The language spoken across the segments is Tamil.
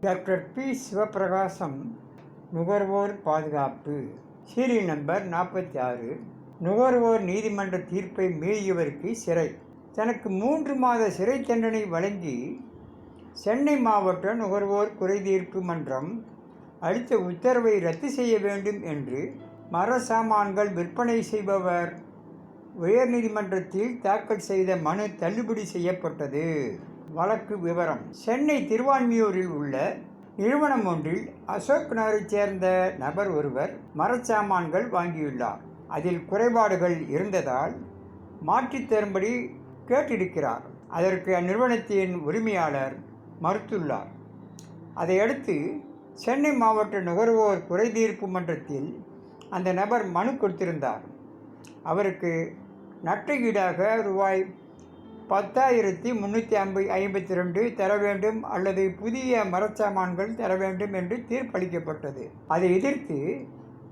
Doctor B. சிவப்பிரகாசம், நுகர்வோர் பாதுகாப்பு, சீரியல் நம்பர் 46. நுகர்வோர் நீதிமன்ற தீர்ப்பை மீறியவருக்கு சிறை. தனக்கு 3 மாத சிறை தண்டனை வழங்கி சென்னை மாவட்ட நுகர்வோர் குறைதீர்ப்பு மன்றம் அளித்த உத்தரவை ரத்து செய்ய வேண்டும் என்று மரசாமான்கள் விற்பனை செய்பவர் உயர்நீதிமன்றத்தில் தாக்கல் செய்த மனு தள்ளுபடி செய்யப்பட்டது. வழக்கு விவரம்: சென்னை திருவான்மியூரில் உள்ள நிறுவனம் ஒன்றில் அசோக் நகரைச் சேர்ந்த நபர் ஒருவர் மரச்சாமான்கள் வாங்கியுள்ளார். அதில் குறைபாடுகள் இருந்ததால் மாற்றித் தரும்படி கேட்டிருக்கிறார். அதற்கு அந்நிறுவனத்தின் உரிமையாளர் மறுத்துள்ளார். அதையடுத்து சென்னை மாவட்ட நுகர்வோர் குறைதீர்ப்பு மன்றத்தில் அந்த நபர் மனு கொடுத்திருந்தார். அவருக்கு நஷ்டஈடாக ரூபாய் 10,352 தர வேண்டும் அல்லது புதிய மரச்சாமான்கள் தர வேண்டும் என்று தீர்ப்பளிக்கப்பட்டது. அதை எதிர்த்து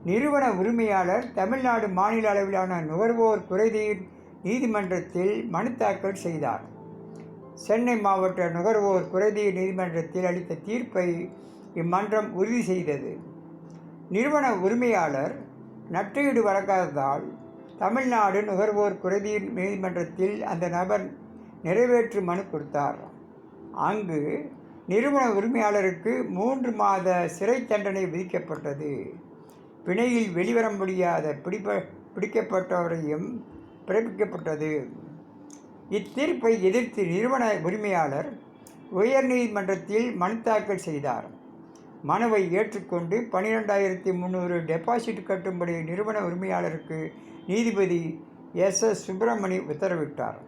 நிறுவன உரிமையாளர் தமிழ்நாடு மாநில அளவிலான நுகர்வோர் குறைதீர் நீதிமன்றத்தில் மனு தாக்கல் செய்தார். சென்னை மாவட்ட நுகர்வோர் குறைதீர் நீதிமன்றத்தில் அளித்த தீர்ப்பை இம்மன்றம் உறுதி செய்தது. நிறுவன உரிமையாளர் நஷ்டஈடு வழங்காததால் தமிழ்நாடு நுகர்வோர் குறைதீர் நீதிமன்றத்தில் அந்த நபர் நிறைவேற்று மனு கொடுத்தார். அங்கு நிறுவன உரிமையாளருக்கு 3 மாத சிறை தண்டனை விதிக்கப்பட்டது. பிணையில் வெளிவர முடியாத பிடிக்கப்பட்டவரையும் பிறப்பிக்கப்பட்டது. இத்தீர்ப்பை எதிர்த்து நிறுவன உரிமையாளர் உயர்நீதிமன்றத்தில் மனு தாக்கல் செய்தார். மனுவை ஏற்றுக்கொண்டு 12,300 டெபாசிட் கட்டும்படி நிறுவன உரிமையாளருக்கு நீதிபதி எஸ். சுப்பிரமணி உத்தரவிட்டார்.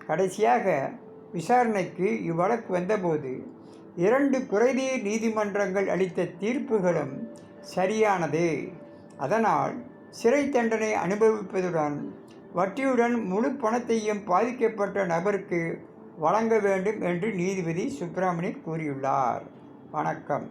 கடைசியாக விசாரணைக்கு இவ்வழக்கு வந்தபோது 2 குறைதீர் நீதிமன்றங்கள் அளித்த தீர்ப்புகளும் சரியானதே. அதனால் சிறை தண்டனை அனுபவிப்பதுடன் வட்டியுடன் முழு பணத்தையும் பாதிக்கப்பட்ட நபருக்கு வழங்க வேண்டும் என்று நீதிபதி சுப்பிரமணி கூறியுள்ளார். வணக்கம்.